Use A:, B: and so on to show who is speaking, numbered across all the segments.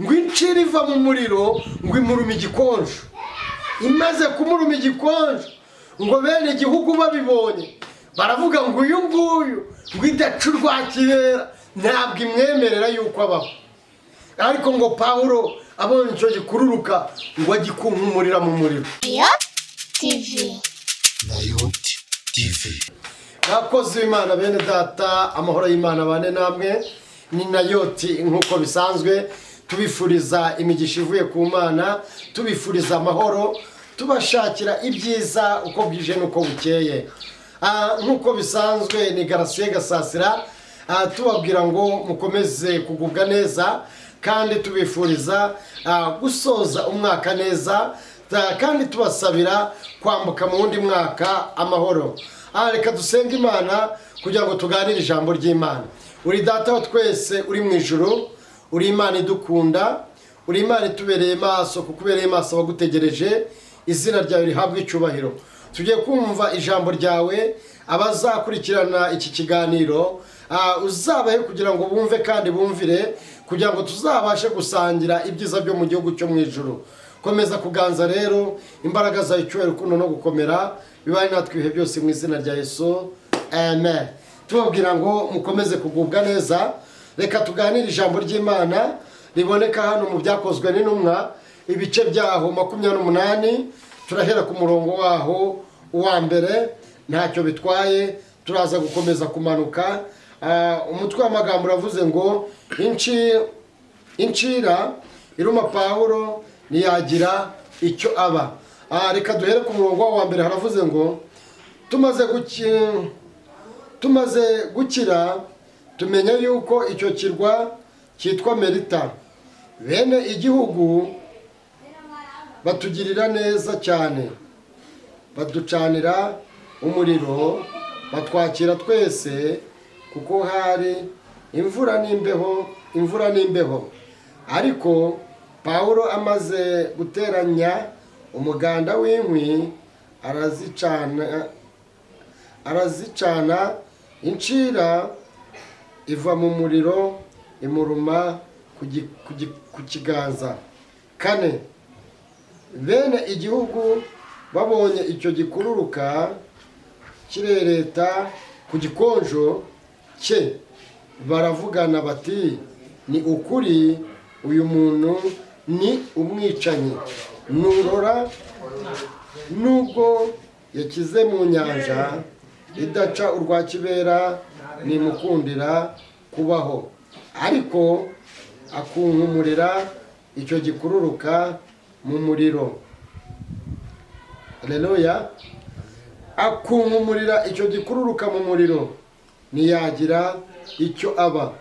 A: ngo incira iva mu muriro ngo imuruma igikonjo. Imaze kumuruma igikonjo ngo bene igihugu babibonye baravuga ngo uyu nguyu ngo idaca urwa kibera ntabwo imwemerera yuko abaho. Ariko ngo Pawulo abonye icyo gikururuka ngo agikunkumurira mu muriro.
B: Nayoti TV.
A: Bakozi b'Imana bene data, amahoro y'Imana bane namwe. Ni Nayoti nk'uko bisanzwe tubifuriza imigisha ivuye ku Mana, tubifuriza amahoro, tubashakira ibyiza uko bwije n'uko bukeye. Nk'uko bisanzwe ni Garasiye Gasasira, tubabwira ngo mukomeze kugubwa neza kandi tubifuriza gusoza umwaka neza, kandi tubasabira kwambuka mu wundi mwaka amahoro. Reka dusenge Imana kugira ngo tuganire ijambo ry'Imana. Uri data wa twese uri mu ijuru, uri Imana idukunda, uri Imana itubereye maso, kuko ubereye maso abagutegereje. Izina ryawe rihabwe icyubahiro. Tugiye kumva ijambo ryawe, abazakurikirana iki kiganiro uzabahe kugira ngo bumve kandi bumvire, kugira ngo tuzabashe gusangira ibyiza byo mu gihugu cyo mu ijuru. Komeza kuganza rero, imbaraga zawe, icyubahiro, urukundo no gukomera bibaye natwe ibihe byose mu izina rya Yesu, amen. Tubabwira ngo mukomeze kugubwa neza. Reka tuganire ijambo ry'Imana riboneka hano mu Byakozwe n'Intumwa, ibice byaho 28. Turahera ku murongo waho uwa mbere, ntacyo bitwaye, turaza gukomeza kumanuka. Umutwe w'amagambo uravuze ngo incira iruma Pawulo ntiyagira icyo aba. Reka duhere ku murongo wa mbere, haravuze ngo tumaze gukira tumenya yuko icyo kirwa cyitwa Melita. Bene igihugu batugirira neza cyane, baducanira umuriro, batwakira twese, kuko hari imvura n'imbeho. Ariko Pawulo amaze guteranya umuganda w'inkwi arazicana, incira iva mu muriro imuruma ku kiganza. 4. Bene igihugu babonye icyo gikururuka kirereta ku gikonjo cye, baravugana bati, ni ukuri uyu muntu ni umwicanyi. Nurora nubwo yakize mu nyanja idaca urwa kibera, nimukundira kubaho. Ariko akunkumurira icyo gikururuka mu muriro. Haleluya. Akunkumurira icyo gikururuka mu muriro ntiyagira icyo aba.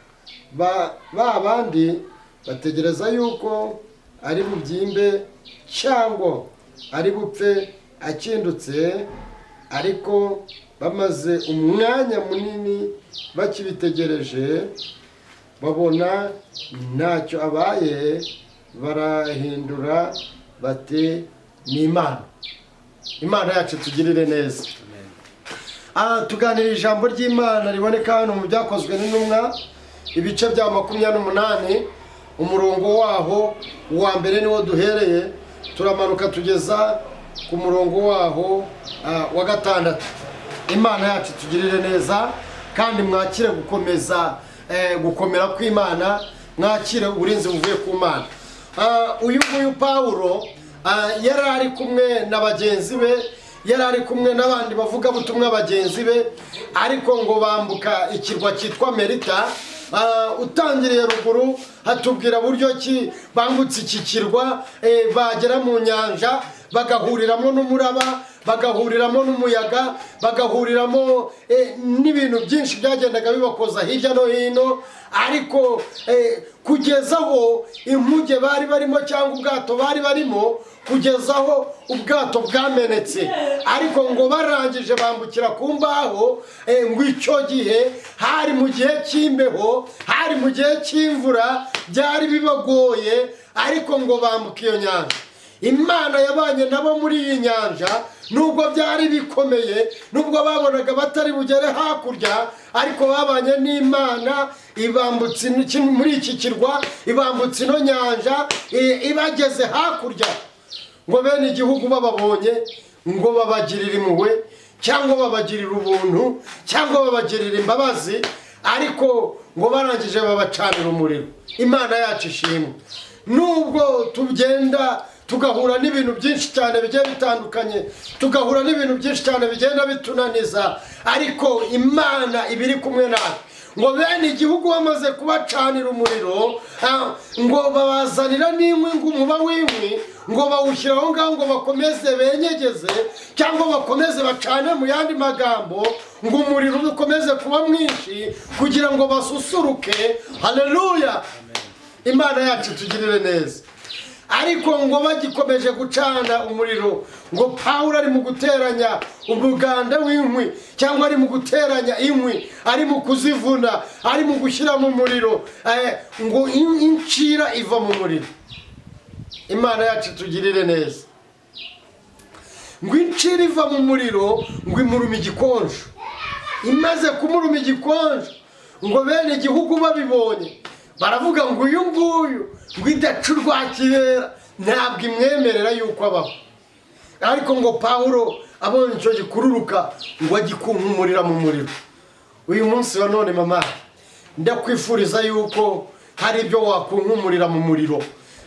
A: Ba bandi bategereza yuko ari bubyimbe cyangwa ari bupfe akindutse, ariko bamaze umwanya munini bakibitegereje, babona ntacyo abaye, barahindura bati, ni Imana. Imana yacu tugirire neza. Tuganira ijambo ry'Imana riboneka hano mu Byakozwe n'Intumwa, ibice bya 28, umurongo waho uwa mbere niwo duhereye, turamanuka tugeza ku murongo waho wa 6. Imana yacu tugirire neza, kandi mwakire gukomera kw'Imana, mwakire uburinzi buvuye ku Mana. Uyu nguyu Pawulo yari ari kumwe na bagenzi be, yari ari kumwe n'abandi bavuga butumwa bagenzi be, ariko ngo bambuka ikirwa cyitwa Melita. Utangiriye ruguru hatubwira buryo ki bambutse iki kirwa, bagera mu nyanja, bagahuriramo n'umuraba, bagahuriramo n'umuyaga, bagahuriramo n'ibintu byinshi byagendaga bibakoza hirya no hino. Ariko kugezaho inkuge bari barimo cyangwa ubwato bari barimo, kugezaho ubwato bwamenetse. Ariko ngo barangije bambukira ku mbaho, ngo icyo gihe hari mu gihe cy'imbeho, hari mu gihe cy'imvura, byari bibagoye. Ariko ngo bambuka iyo nyanja. Imana yabanye nabo muri iyi nyanja, nubwo byari bikomeye, nubwo babonaga batari bugere hakurya, ariko babanye n'Imana ibambutse muri iki kirwa, ibambutse ino nyanja, ibageze hakurya. Ngo bene igihugu bababonye, ngo babagirire impuhwe cyangwa babagirire ubuntu cyangwa babagirire imbabazi, ariko ngo barangije babacanira umuriro. Imana yacu ishimwe. Nubwo tugenda tugahura n'ibintu byinshi cyane bigiye bitandukanye, tugahura n'ibintu byinshi cyane bigenda bitunaniza, ariko Imana ibiri kumwe natwe. Ngo bene igihugu bamaze kubacanira umuriro, ngo babazanira n'inkwi, umuba w'inkwi, ngo bawushyira aho ngaho ngo bakomeze benyegeze cyangwa bakomeze bacane, mu yandi magambo ngo umuriro ukomeze kuba mwinshi kugira ngo basusuruke. Haleluya! Imana yacu tugirire neza. Ariko ngo bagikomeje gucana umuriro, ngo Pawulo ari mu guteranya umuganda w'inkwi cyangwa ari mu guteranya inkwi, ari mu kuzivuna, ari mu gushyira mu muriro, ngo incira iva mu muriro. Imana yacu tugirire neza. Ngo incira iva mu muriro, ngo imuruma igikonjo. Imaze kumuruma igikonjo, ngo bene igihugu babibonye baravuga ngo uyu nguyu ngo idaca urwa kibera ntabwo imwemerera yuko abaho. Ariko ngo Pawulo abonye icyo gikururuka, ngo agikunkumurira mu muriro. Uyu munsi wa none mama, ndakwifuriza yuko hari ibyo wakunkumurira mu muriro.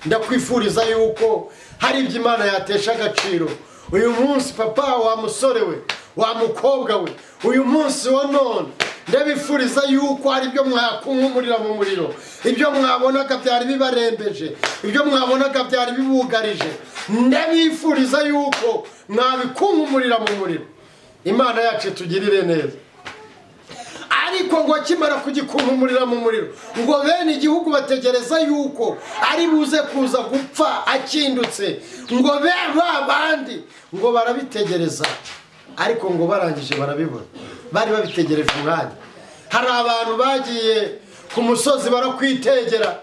A: Ndakwifuriza yuko hari ibyo Imana yatesha agaciro. Uyu munsi papa, wa musore we, wa mukobwa we, uyu munsi wa none ndabifuriza yuko hari ibyo mwakunkumurira mu muriro, ibyo mwabonaga byari bibarembeje, ibyo mwabonaga byari bibugarije, ndabifuriza yuko mwabikunkumurira mu muriro. Imana yacu tugirire neza. Ariko ngo akimara kugikunkumurira mu muriro, ngo bene igihugu bategereza yuko ari buze kuza gupfa akindutse. Ngo ba bandi ngo barabitegereza, ariko ngo barangije barabibona. Bari babitegereje umwanya. Hari abantu bagiye ku musozi barakwitegera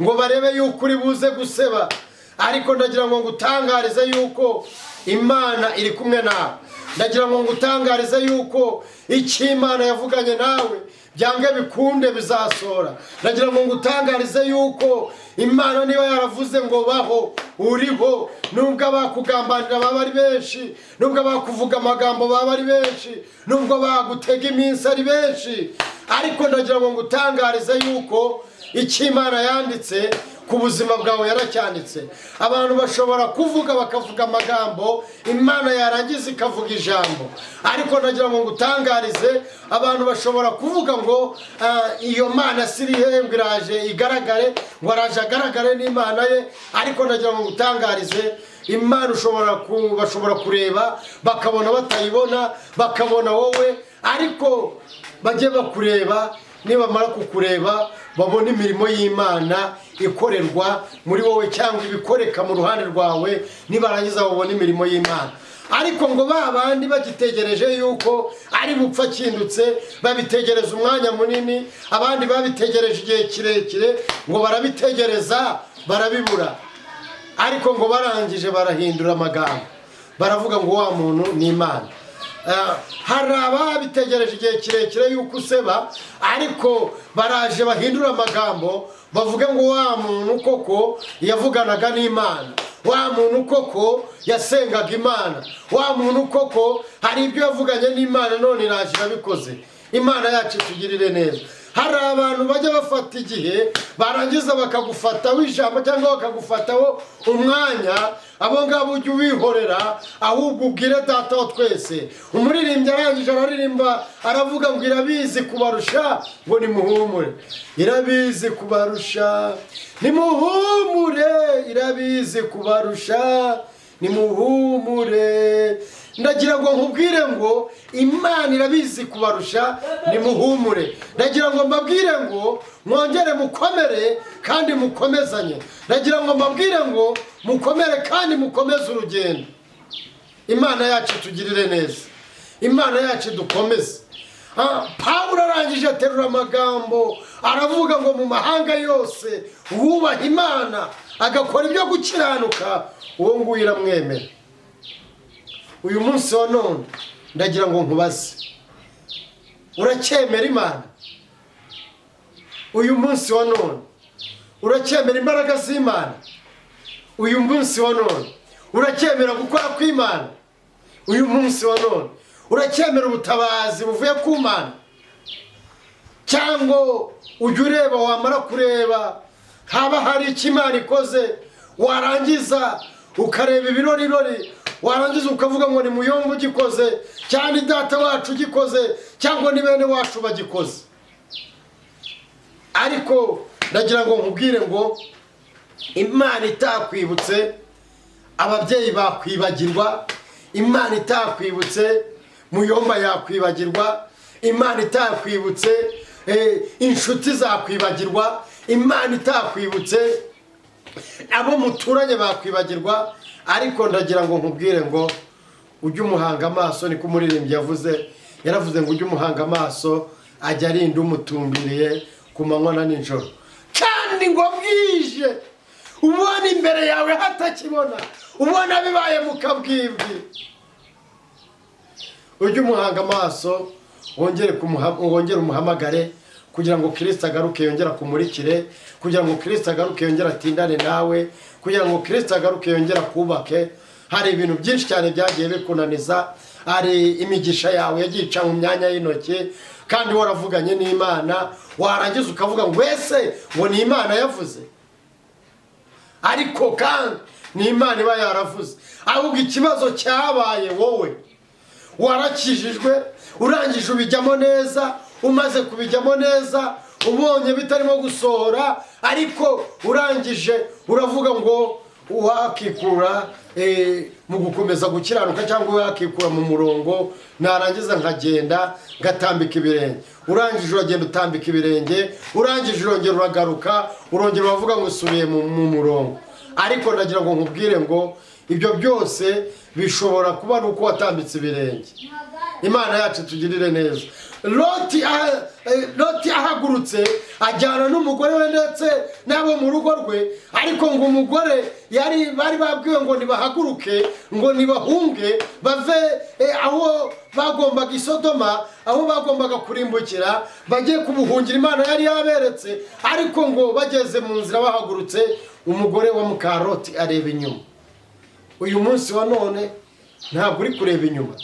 A: ngo barebe yuko uri buze guseba, ariko ndagira ngo ngutangarize yuko Imana iri kumwe nawe. Ndagira ngo ngutangarize yuko icyo Imana yavuganye nawe byange bikunde bizasora. Ndagira ngo ngutangarize yuko Imana niba yaravuze ngo baho, uriho. Nubwo abakugambanira baba ari benshi, nubwo abakuvuga amagambo baba ari benshi, nubwo bagutega iminsi ari benshi, ariko ndagira ngo ngutangarize yuko icyo Imana yanditse ku buzima bwawe yaracyanditse. Abantu bashobora kuvuga bakavuga amagambo, Imana yarangiza ikavuga ijambo. Ariko ndagira ngo ngutangarize, abantu bashobora kuvuga ngo iyo Mana siri hembwe iraje igaragare, ngo araje agaragare n'Imana ye. Ariko ndagira ngo ngutangarize, Imana bashobora kureba bakabona batayibona, bakabona wowe, ariko bajye bakureba. Nibamara kukureba babona imirimo y'Imana ikorerwa muri wowe cyangwa ibikoreka mu ruhande rwawe, nibarangiza babona imirimo y'Imana. Ariko ngo babandi bagitegereje yuko ari bupfa kindutse, babitegereza umwanya munini, abandi babitegereje igihe kirekire, ngo barabitegereza barabibura. Ariko ngo barangije barahindura amagambo, baravuga ngo wa muntu ni Imana. Hari ababitegereje igihe kirekire yuko useba, ariko baraje bahindura amagambo, bavuga ngo wa muntu koko yavuganaga n'Imana, wa muntu koko yasengaga Imana, wa muntu koko hari ibyo yavuganye n'Imana none iraje irabikoze. Imana yacu tugirire neza. Hari abantu bajya bafata igihe barangiza bakagufataho ijambo cyangwa bakagufataho umwanya, abo ngabo ujye ubihorera, ahubwo ubwire Data wa twese. Umuririmbyi arangije araririmba aravuga ngo irabizi kubarusha, ngo nimuhumure. Irabizi kubarusha nimuhumure, irabizi kubarusha nimuhumure. Ndagira ngo nkubwire ngo Imana irabizi kubarusha nimuhumure. Ndagira ngo mbabwire ngo mwongere mukomere kandi mukomezanye. Ndagira ngo mbabwire ngo mukomere kandi mukomeze urugendo. Imana yacu tugirire neza. Imana yacu dukomeze. Pawulo arangije aterura amagambo aravuga ngo mu mahanga yose uwubaha Imana agakora ibyo gukiranuka uwo nguwo iramwemera. Uyu munsi wa none ndagira ngo nkubaze, uracyemera Imana? Uyu munsi wa none uracyemera imbaraga z'Imana? Uyu munsi wa none uracyemera gukora kw'Imana? Uyu munsi wa none uracyemera ubutabazi buvuye ku Mana? Cyangwa ujya ureba, wamara kureba haba hari icyo Imana ikoze, warangiza ukareba ibirori, warangiza ukavuga ngo ni Muyombo ugikoze, cyangwa ni data wacu ugikoze, cyangwa ni bene wacu bagikoze. Ariko ndagira ngo nkubwire ngo Imana itakwibutse ababyeyi bakwibagirwa, Imana itakwibutse Muyomba yakwibagirwa, Imana itakwibutse inshuti zakwibagirwa, Imana itakwibutse abo muturanye bakwibagirwa. Ariko ndagira ngo nkubwire ngo ujye umuhanga amaso, niko umuririmbyi yaravuze ngo ujye umuhanga amaso ajya arinda umutumbiriye ku manywa na nijoro, kandi ngo bwije ubona imbere yawe hatakibona, ubona bibaye mu kabwibwi. Ujye umuhanga amaso, wongere umuhamagare kugira ngo Kristo agaruke yongera kumurikire, kugira ngo Kristo agaruke yongera atindane nawe, kugira ngo Kristo agaruke yongera kubake. Hari ibintu byinshi cyane byagiye bikunaniza, hari imigisha yawe yagiye ica mu myanya y'intoki, kandi waravuganye n'Imana, warangiza ukavuga ngo wese ngo ni Imana yavuze. Ariko kandi ni Imana iba yaravuze, ahubwo ikibazo cyabaye wowe warakijijwe, urangije ubijyamo neza, umaze kubijyamo neza, ubonye bitarimo gusohora, ariko urangije uravuga ngo wakikura mu gukomeza gukiranuka, cyangwa wakikura mu murongo, narangiza nkagenda ngatambika ibirenge. Urangije uragenda utambika ibirenge, urangije urongera uragaruka, urongera uravuga ngo usubiye mu murongo. Ariko ndagira ngo nkubwire ngo ibyo byose bishobora kuba ari uko watambitse ibirenge. Imana yacu tugirire neza. Loti ahagurutse ajyana n'umugore we ndetse n'abo mu rugo rwe, ariko ngo umugore bari babwiwe ngo nibahaguruke, ngo nibahunge bave aho bagombaga i Sodoma, aho bagombaga kurimbukira, bagiye kubuhungira Imana yari yaberetse. Ariko ngo bageze mu nzira bahagurutse, umugore wa Mukaroti areba inyuma. Uyu munsi wa none ntabwo uri kureba inyuma.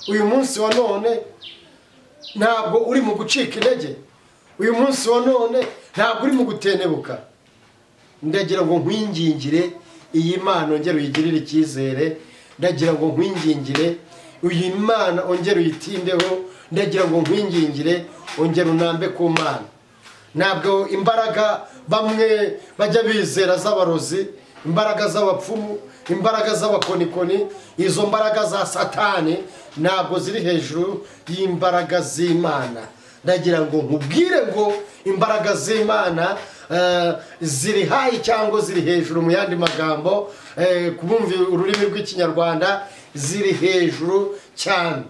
A: Uyu munsi wa none ntabwo uri mu gucika intege. Uyu munsi wa none ntabwo uri mu gutenebuka. Ndagira ngo nkwingingire iyi Mana ongera uyigirire icyizere. Ndagira ngo nkwingingire iyi Mana ongera uyitindeho. Ndagira ngo nkwingingire ongera unambe ku Mana. Ntabwo imbaraga bamwe bajya bizera z'abarozi, imbaraga z'abapfumu, imbaraga z'abakonikoni, izo mbaraga za Satani ntabwo ziri hejuru y'imbaraga z'Imana. Ndagira ngo nkubwire ngo imbaraga z'Imana ziri hayi cyangwa ziri hejuru. Mu yandi magambo, kubumva ururimi rw'Ikinyarwanda, ziri hejuru cyane.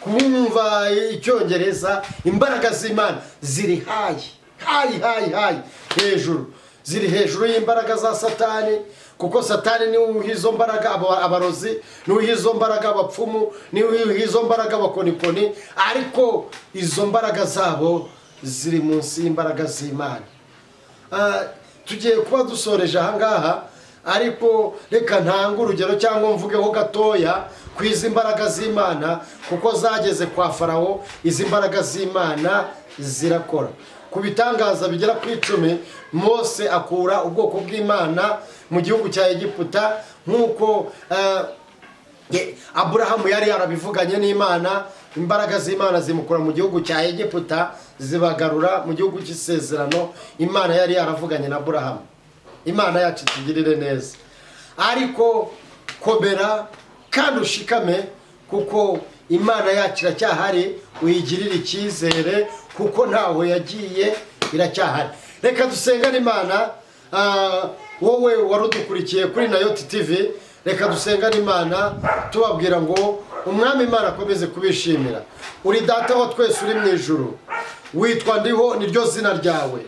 A: Kubumva Icyongereza, imbaraga z'Imana ziri hayi hejuru. Ziri hejuru y'imbaraga za Satani, kuko Satani niwe uha izo mbaraga abarozi, niwe uha izo mbaraga abapfumu, niwe uha izo mbaraga abakonikoni. Ariko izo mbaraga zabo ziri munsi y'imbaraga z'Imana. Tugiye kuba dusoreje ahangaha, ariko reka ntange urugero cyangwa mvugeho gatoya ku izi mbaraga z'Imana, kuko zageze kwa Farawo. Izi mbaraga z'Imana zirakora. Ku bitangaza bigera ku 10, Mose akura ubwoko bw'Imana mu gihugu cya Egiputa, nk'uko Aburahamu yari yarabivuganye n'Imana. Imbaraga z'Imana zimukura mu gihugu cya Egiputa zibagarura mu gihugu cy'isezerano. Imana yari yaravuganye na Aburahamu. Imana yacu tugirire neza. Ariko komera kandi ushikame, kuko Imana yacu iracyahari. Uyigirire icyizere, kuko ntawe yagiye, iracyahari. Reka dusengane Imana. Wowe warudukurikiye kuri Nayoti TV, reka dusengane Imana tubabwira ngo Umwami Imana akomeze kubishimira. Uri Data wa twese uri mu ijuru, witwa Ndiho, niryo zina ryawe.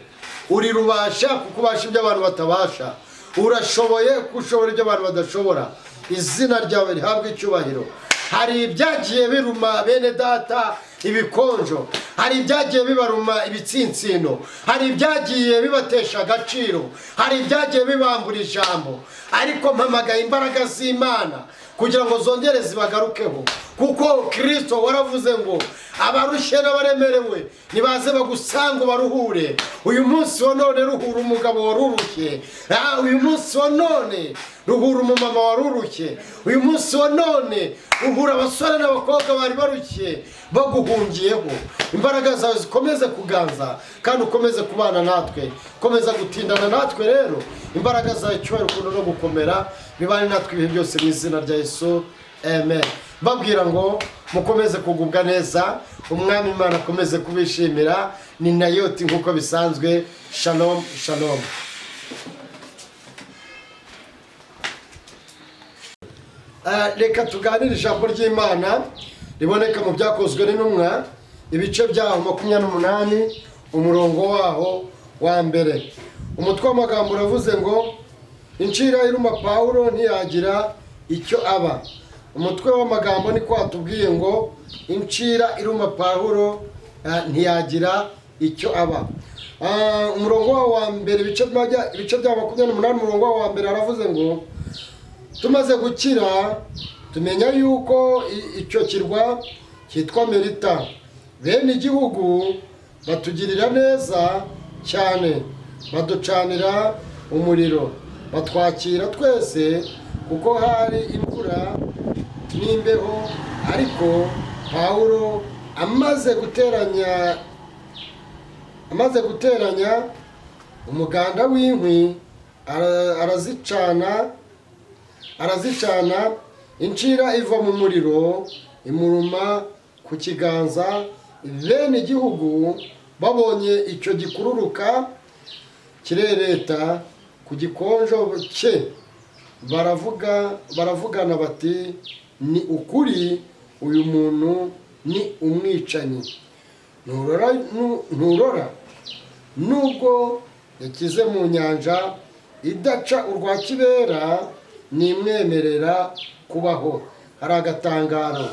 A: Uri rubasha kuko ubasha ibyo abantu batabasha, urashoboye kuko ushobora ibyo abantu badashobora. Izina ryawe rihabwa icyubahiro. Hari ibyagiye biruma bene data ibikonjo, hari ibyagiye bibaruma ibitsinsino, hari ibyagiye bibatesha agaciro, hari ibyagiye bibambura ijambo, ariko mpamagaye imbaraga z'Imana kugira ngo zongere zibagarukeho, kuko Kristo waravuze ngo abarushye n'abaremerewe nibaze bagusanga baruhure. Uyu munsi wa none ruhura umugabo warurushye, uyu munsi wa none ruhura umumama warurushye, uyu munsi wa none ruhura abasore n'abakobwa bari barushye baguhungiyeho. Imbaraga zawe zikomeze kuganza kandi ukomeze kubana natwe, ukomeza gutindana natwe. Rero imbaraga zawe, icyubahiro, urukundo no gukomera bibane natwe ibihe byose mu izina rya Yesu, amen. Babwira ngo mukomeze kugubwa neza, umwami Imana akomeze kubishimira. Ni Nayoti nk'uko bisanzwe. Shalom shalom. Reka tuganire ijambo ry'Imana riboneka mu byakozwe n'intumwa, ibice byaho 28 umurongo waho wa mbere. Umutwe w'amagambo uravuze ngo incira iruma Pawulo ntiyagira icyo aba. Umutwe w'amagambo ni kwatubwiye ngo incira iruma Pawulo ntiyagira icyo aba. Umurongo wa mbere, ibice bya 28 umurongo wa mbere aravuze ngo tumaze gukira tumenya yuko icyo kirwa cyitwa Melita, bene igihugu batugirira neza cyane, baducanira umuriro, batwakira twese kuko hari imvura n'imbeho. Ariko Pawulo amaze guteranya umuganda w'inkwi arazicana, incira iva mu muriro imuruma ku kiganza. Bene igihugu babonye icyo gikururuka kirereta ku gikonjo cye, baravugana bati ni ukuri uyu muntu ni umwicanyi. Nturora nubwo yakize mu nyanja idaca urwa kibera, nimwemerera kubaho. Hari agatangaro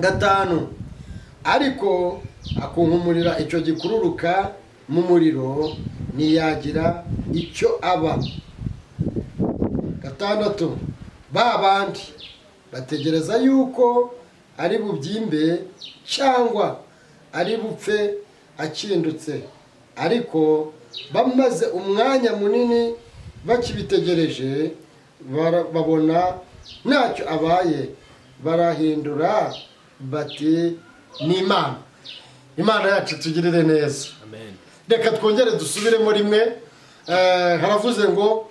A: 5, ariko akunkumurira icyo gikururuka mu muriro ntiyagira icyo aba. 6, ba bandi bategereza yuko ari bubyimbe cyangwa ari bupfe akindutse, ariko bamaze umwanya munini bakibitegereje babona ntacyo abaye, barahindura bati ni Imana. Imana yacu tugirire neza, amen. Reka twongere dusubiremo rimwe. Haravuze ngo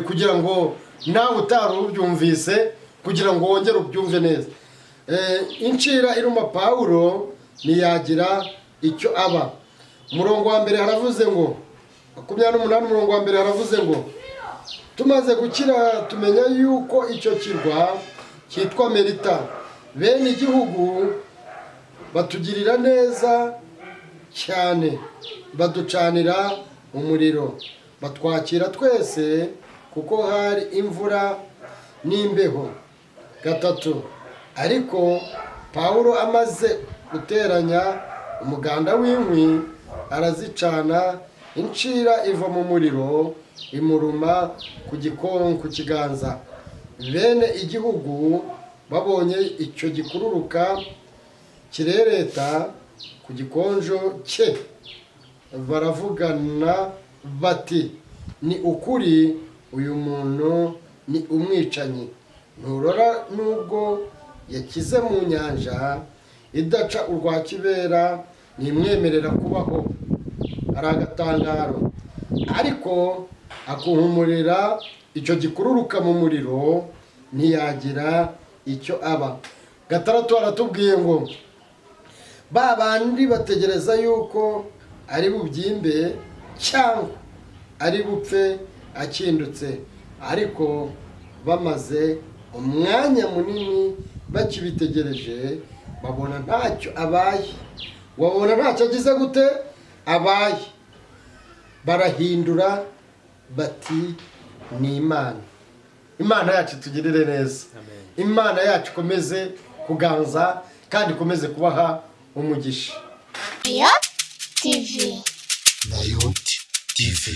A: kugira ngo nawe utari ubyumvise, kugira ngo wongere ubyumve neza. Incira iruma Pawulo ntiyagira icyo aba. Umurongo wa mbere haravuze ngo 28 umurongo wa mbere haravuze ngo tumaze gukira tumenya yuko icyo kirwa cyitwa Melita, bene igihugu batugirira neza cyane, baducanira umuriro, batwakira twese kuko hari imvura n'imbeho. 3, ariko Pawulo amaze guteranya umuganda w'inkwi arazicana, incira iva mu muriro imuruma ku kiganza. Bene igihugu babonye icyo gikururuka kirereta ku gikonjo cye, baravugana bati ni ukuri uyu muntu ni umwicanyi. Nturora nubwo yakize mu nyanja idaca urwa kibera, nimwemerera kubaho. Hari agatangaro, ariko akunkumurira icyo gikururuka mu muriro ntiyagira icyo aba. 6, aratubwiye ngo ba bandi bategereza yuko ari bubyimbe cyangwa ari bupfe akindutse, ariko bamaze umwanya munini bakibitegereje babona ntacyo abaye, wabona ntacyo agize gute abaye, barahindura bati ni Imana. Imana yacu tugirire neza, Imana yacu ikomeze kuganza kandi ikomeze kubaha umugisha.
B: Nayoti TV.